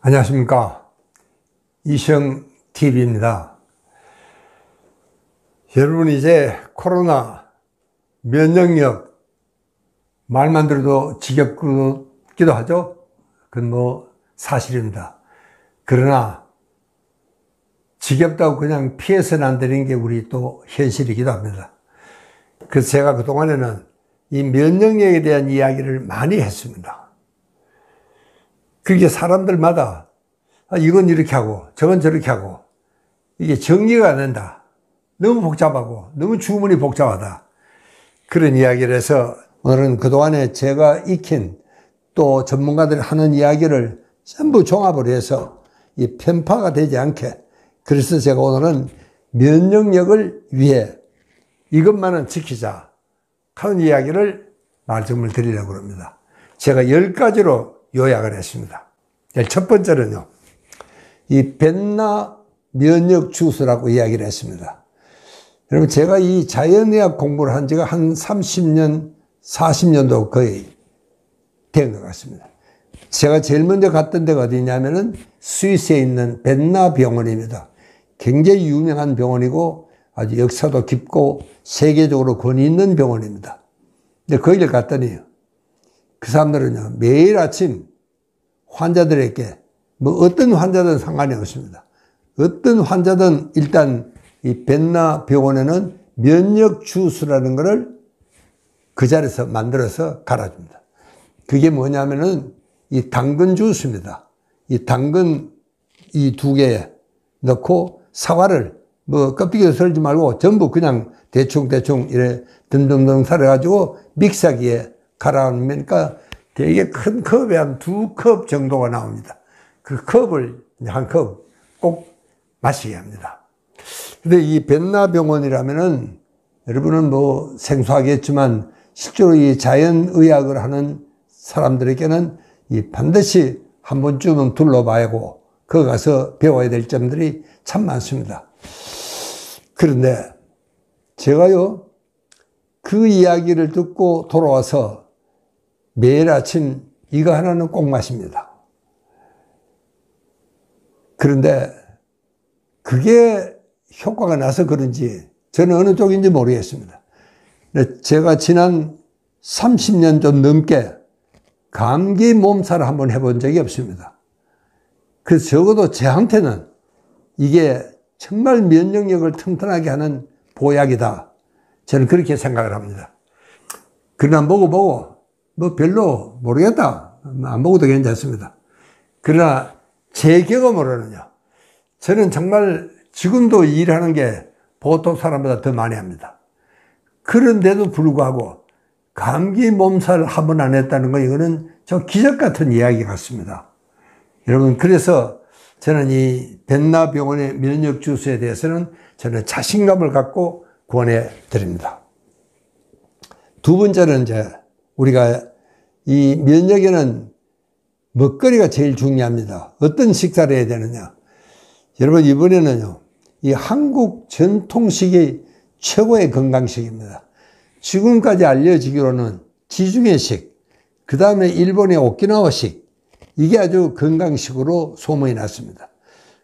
안녕하십니까. 이시영TV입니다. 여러분, 이제 코로나 면역력 말만 들어도 지겹기도 하죠. 그건 사실입니다. 그러나 지겹다고 그냥 피해서는 안 되는 게 우리 또 현실이기도 합니다. 그래서 제가 그동안에는 이 면역력에 대한 이야기를 많이 했습니다. 그게 사람들마다 이건 이렇게 하고 저건 저렇게 하고 이게 정리가 안 된다. 너무 복잡하고 너무 주문이 복잡하다. 그런 이야기를 해서 오늘은 그동안에 제가 익힌 또 전문가들이 하는 이야기를 전부 종합을 해서 이 편파가 되지 않게, 그래서 제가 오늘은 면역력을 위해 이것만은 지키자 하는 이야기를 말씀을 드리려고 합니다. 제가 10가지로 요약을 했습니다. 첫 번째는요, 이 벤나 면역 주스라고 이야기를 했습니다. 여러분, 제가 이 자연의학 공부를 한 지가 한 30년, 40년도 거의 된 것 같습니다. 제가 제일 먼저 갔던 데가 어디냐면은 스위스에 있는 벤나 병원입니다. 굉장히 유명한 병원이고 아주 역사도 깊고 세계적으로 권위 있는 병원입니다. 근데 거기를 갔더니 그 사람들은요, 매일 아침 환자들에게 어떤 환자든 상관이 없습니다. 어떤 환자든 일단 이 벤나 병원에는 면역 주스라는 것을 그 자리에서 만들어서 갈아줍니다. 그게 뭐냐면은 이 당근 주스입니다. 이 당근 이 2개에 넣고 사과를 껍데기에 썰지 말고 전부 그냥 대충 이래 듬듬듬 썰어가지고 믹서기에 갈아놓으니까 되게 큰 컵에 한 2컵 정도가 나옵니다. 그 컵을 한 컵 꼭 마시게 합니다. 근데 이 벤나 병원이라면은 여러분은 생소하겠지만 실제로 이 자연의학을 하는 사람들에게는 이 반드시 한 번쯤은 둘러봐야 하고 거기 가서 배워야 될 점들이 참 많습니다. 그런데 제가요, 그 이야기를 듣고 돌아와서 매일 아침 이거 하나는 꼭 마십니다. 그런데 그게 효과가 나서 그런지 저는 어느 쪽인지 모르겠습니다. 제가 지난 30년 좀 넘게 감기 몸살을 한번 해본 적이 없습니다. 그래서 적어도 저한테는 이게 정말 면역력을 튼튼하게 하는 보약이다. 저는 그렇게 생각을 합니다. 그러나 먹어보고 별로 모르겠다. 안 먹어도 괜찮습니다. 그러나 제 경험으로는요, 저는 정말 지금도 일하는 게 보통 사람보다 더 많이 합니다. 그런데도 불구하고 감기 몸살 한 번 안 했다는 거, 이거는 좀 기적 같은 이야기 같습니다. 여러분, 그래서 저는 이 벤나 병원의 면역 주스에 대해서는 저는 자신감을 갖고 권해 드립니다. 두 번째는 이제 우리가 이 면역에는 먹거리가 제일 중요합니다. 어떤 식사를 해야 되느냐. 여러분, 이번에는요, 이 한국 전통식이 최고의 건강식입니다. 지금까지 알려지기로는 지중해식, 그 다음에 일본의 오키나와식, 이게 아주 건강식으로 소문이 났습니다.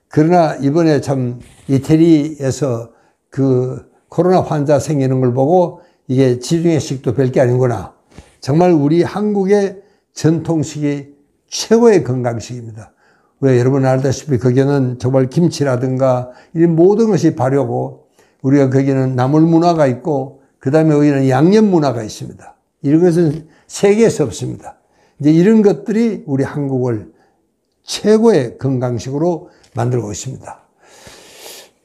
그러나 이번에 참 이태리에서 그 코로나 환자 생기는 걸 보고 이게 지중해식도 별게 아니구나. 정말 우리 한국의 전통식이 최고의 건강식입니다. 왜, 여러분 알다시피 거기는 정말 김치라든가 이 모든 것이 발효고, 우리가 거기는 나물 문화가 있고, 그 다음에 여기는 양념 문화가 있습니다. 이런 것은 세계에서 없습니다. 이제 이런 것들이 우리 한국을 최고의 건강식으로 만들고 있습니다.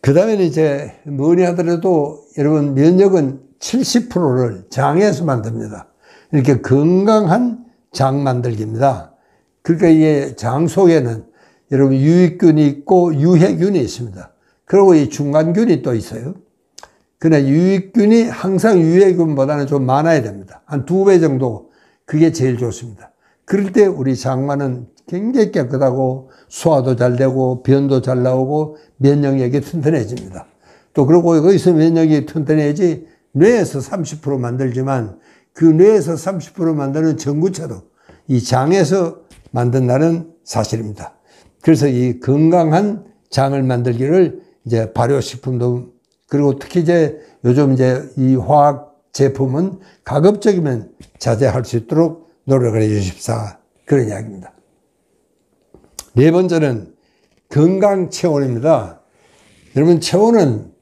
그 다음에는 이제 뭐니 하더라도 여러분, 면역은 70%를 장에서 만듭니다. 이렇게 건강한 장 만들기입니다. 그러니까 이게 장 속에는 여러분 유익균이 있고 유해균이 있습니다. 그리고 이 중간균이 또 있어요. 그러나 유익균이 항상 유해균보다는 좀 많아야 됩니다. 한 2배 정도. 그게 제일 좋습니다. 그럴 때 우리 장관은 굉장히 깨끗하고 소화도 잘 되고 변도 잘 나오고 면역력이 튼튼해집니다. 또 그리고 거기서 면역이 튼튼해야지 뇌에서 30% 만들지만 그 뇌에서 30% 만드는 전구체도 이 장에서 만든다는 사실입니다. 그래서 이 건강한 장을 만들기를 이제 발효식품도, 그리고 특히 이제 요즘 이제 이 화학 제품은 가급적이면 자제할 수 있도록 노력을 해 주십사. 그런 이야기입니다. 네 번째는 건강 체온입니다. 여러분, 체온은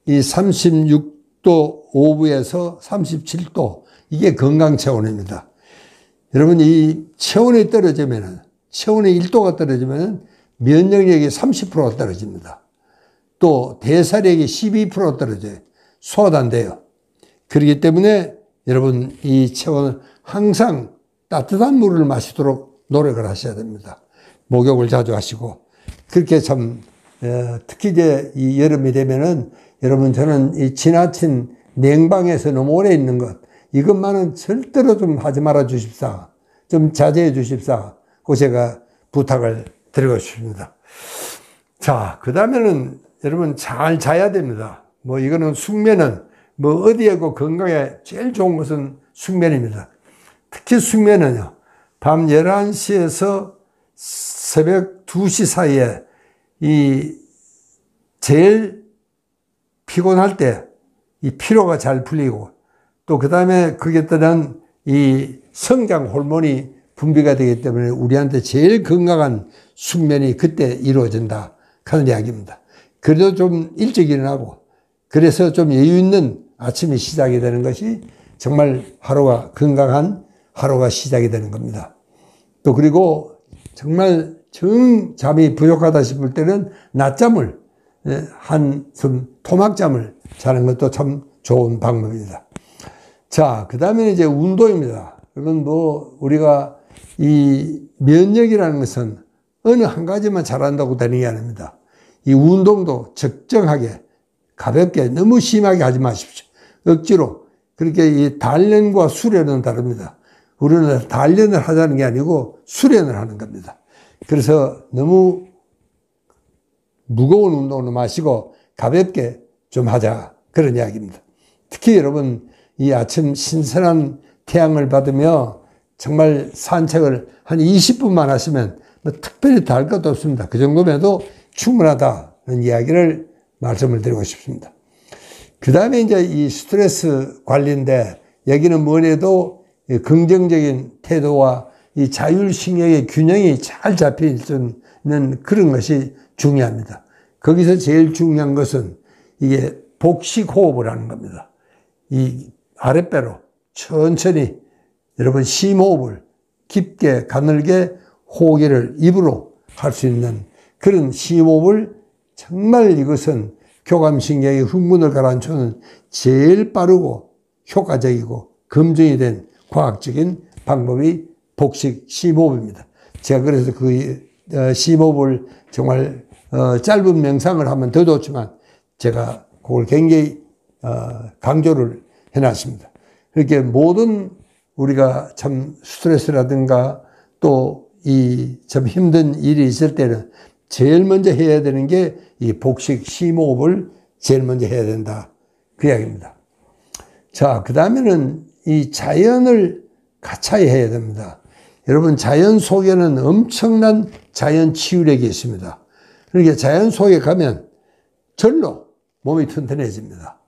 이 36도 오브에서 37도, 이게 건강 체온입니다. 여러분, 이 체온이 떨어지면은, 체온이 1도가 떨어지면 면역력이 30%가 떨어집니다. 또 대사력이 12% 떨어져요. 소화도 안 돼요. 그렇기 때문에 여러분, 이 체온은 항상 따뜻한 물을 마시도록 노력을 하셔야 됩니다. 목욕을 자주 하시고. 그렇게 참, 특히 이제 이 여름이 되면은 여러분, 저는 이 지나친 냉방에서 너무 오래 있는 것, 이것만은 절대로 좀 하지 말아 주십사. 좀 자제해 주십사. 그 제가 부탁을 드리고 싶습니다. 자, 그 다음에는 여러분 잘 자야 됩니다. 뭐 이거는 숙면은 뭐 어디에고 건강에 제일 좋은 것은 숙면입니다. 특히 숙면은요, 밤 11시에서 새벽 2시 사이에 이 제일 피곤할 때 이 피로가 잘 풀리고, 또 그 다음에 그게 따른 이 성장 호르몬이 분비가 되기 때문에 우리한테 제일 건강한 숙면이 그때 이루어진다 하는 이야기입니다. 그래도 좀 일찍 일어나고, 그래서 좀 여유 있는 아침이 시작이 되는 것이 정말 하루가 건강한 하루가 시작이 되는 겁니다. 또 그리고 정말 정 잠이 부족하다 싶을 때는 낮잠을, 한숨 토막잠을 자는 것도 참 좋은 방법입니다. 자, 그 다음에 이제 운동입니다. 여러분, 뭐 우리가 이 면역이라는 것은 어느 한 가지만 잘한다고 되는 게 아닙니다. 이 운동도 적정하게 가볍게 너무 심하게 하지 마십시오. 억지로. 그렇게 이 단련과 수련은 다릅니다. 우리는 단련을 하자는 게 아니고 수련을 하는 겁니다. 그래서 너무 무거운 운동을 마시고 가볍게 좀 하자, 그런 이야기입니다. 특히 여러분, 이 아침 신선한 태양을 받으며 정말 산책을 한 20분만 하시면 뭐 특별히 다 할 것도 없습니다. 그 정도면 해도 충분하다는 이야기를 말씀을 드리고 싶습니다. 그 다음에 이제 이 스트레스 관리인데, 여기는 뭐래도 긍정적인 태도와 이 자율신경의 균형이 잘 잡혀 있는 그런 것이 중요합니다. 거기서 제일 중요한 것은 이게 복식호흡을 하는 겁니다. 이 아랫배로 천천히 여러분 심호흡을 깊게 가늘게 호흡을 입으로 할 수 있는 그런 심호흡을, 정말 이것은 교감신경의 흥분을 가라앉히는 제일 빠르고 효과적이고 검증이 된 과학적인 방법이 복식 심호흡입니다. 제가 그래서 그 심호흡을 정말 짧은 명상을 하면 더 좋지만 제가 그걸 굉장히 강조를 해놨습니다. 그렇게 모든 우리가 참 스트레스라든가 또 이 참 힘든 일이 있을 때는 제일 먼저 해야 되는 게 이 복식 심호흡을 제일 먼저 해야 된다, 그 이야기입니다. 자, 그 다음에는 이 자연을 가차히 해야 됩니다. 여러분, 자연 속에는 엄청난 자연 치유력이 있습니다. 그러니까 자연 속에 가면 절로 몸이 튼튼해집니다.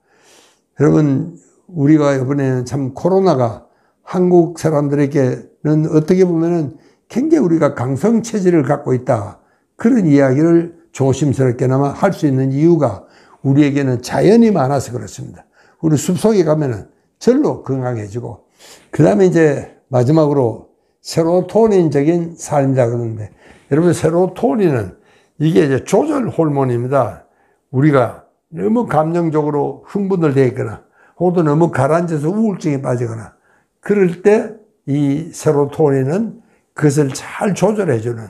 여러분, 우리가 이번에는 참 코로나가 한국 사람들에게는 어떻게 보면은 굉장히 우리가 강성 체질을 갖고 있다, 그런 이야기를 조심스럽게나마 할 수 있는 이유가 우리에게는 자연이 많아서 그렇습니다. 우리 숲속에 가면은 절로 건강해지고, 그 다음에 이제 마지막으로 세로토닌적인 삶이라 그러는데, 여러분, 세로토닌은 이게 이제 조절 호르몬입니다. 우리가 너무 감정적으로 흥분을 돼 있거나 혹은 너무 가라앉아서 우울증에 빠지거나 그럴 때 이 세로토닌은 그것을 잘 조절해주는,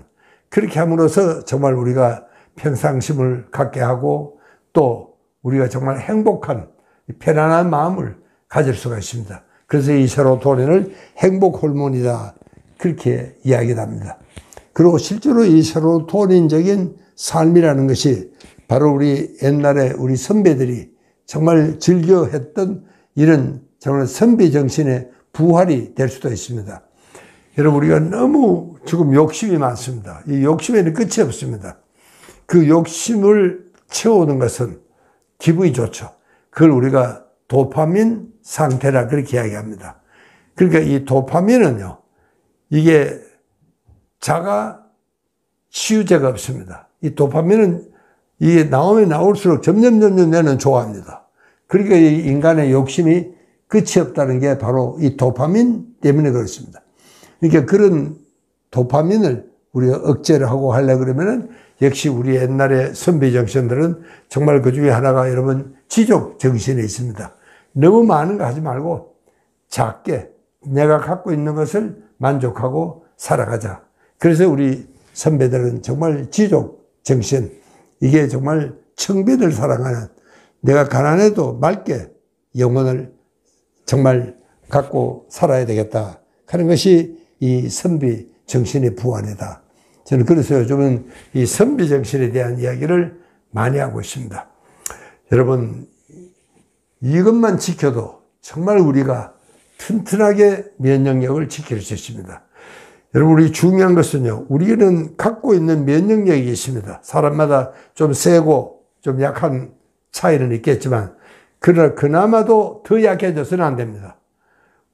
그렇게 함으로써 정말 우리가 평상심을 갖게 하고 또 우리가 정말 행복한 편안한 마음을 가질 수가 있습니다. 그래서 이 세로토닌을 행복 호르몬이다, 그렇게 이야기를 합니다. 그리고 실제로 이 세로토닌적인 삶이라는 것이 바로 우리 옛날에 우리 선배들이 정말 즐겨 했던 이런 정말 선비 정신의 부활이 될 수도 있습니다. 여러분, 우리가 너무 지금 욕심이 많습니다. 이 욕심에는 끝이 없습니다. 그 욕심을 채우는 것은 기분이 좋죠. 그걸 우리가 도파민 상태라 그렇게 이야기합니다. 그러니까 이 도파민은요, 이게 자가 치유제가 없습니다. 이 도파민은 이게 나오면 나올수록 점점 내는 좋아합니다. 그러니까 이 인간의 욕심이 끝이 없다는 게 바로 이 도파민 때문에 그렇습니다. 그러니까 그런 도파민을 우리가 억제를 하고 하려고 그러면은 역시 우리 옛날의 선비 정신들은 정말 그 중에 하나가 여러분 지족 정신에 있습니다. 너무 많은 거 하지 말고 작게 내가 갖고 있는 것을 만족하고 살아가자. 그래서 우리 선배들은 정말 지족 정신, 이게 정말 청비를 사랑하는, 내가 가난해도 맑게 영혼을 정말 갖고 살아야 되겠다 하는 것이 이 선비 정신의 부활이다. 저는 그래서 요즘은 이 선비 정신에 대한 이야기를 많이 하고 있습니다. 여러분, 이것만 지켜도 정말 우리가 튼튼하게 면역력을 지킬 수 있습니다. 여러분, 우리 중요한 것은요, 우리는 갖고 있는 면역력이 있습니다. 사람마다 좀 세고 좀 약한 차이는 있겠지만, 그러나 그나마도 더 약해져서는 안 됩니다.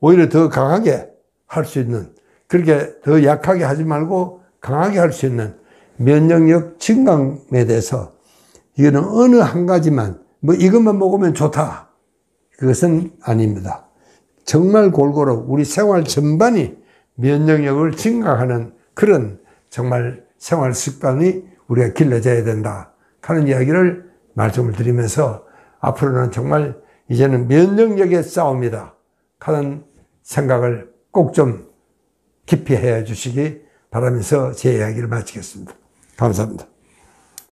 오히려 더 강하게 할 수 있는, 그렇게 더 약하게 하지 말고 강하게 할 수 있는 면역력 증강에 대해서, 이거는 어느 한 가지만, 뭐 이것만 먹으면 좋다, 그것은 아닙니다. 정말 골고루 우리 생활 전반이 면역력을 증강하는 그런 정말 생활 습관이 우리가 길러져야 된다 하는 이야기를 말씀을 드리면서, 앞으로는 정말 이제는 면역력의 싸움이다 하는 생각을 꼭 좀 깊이 해 주시기 바라면서 제 이야기를 마치겠습니다. 감사합니다.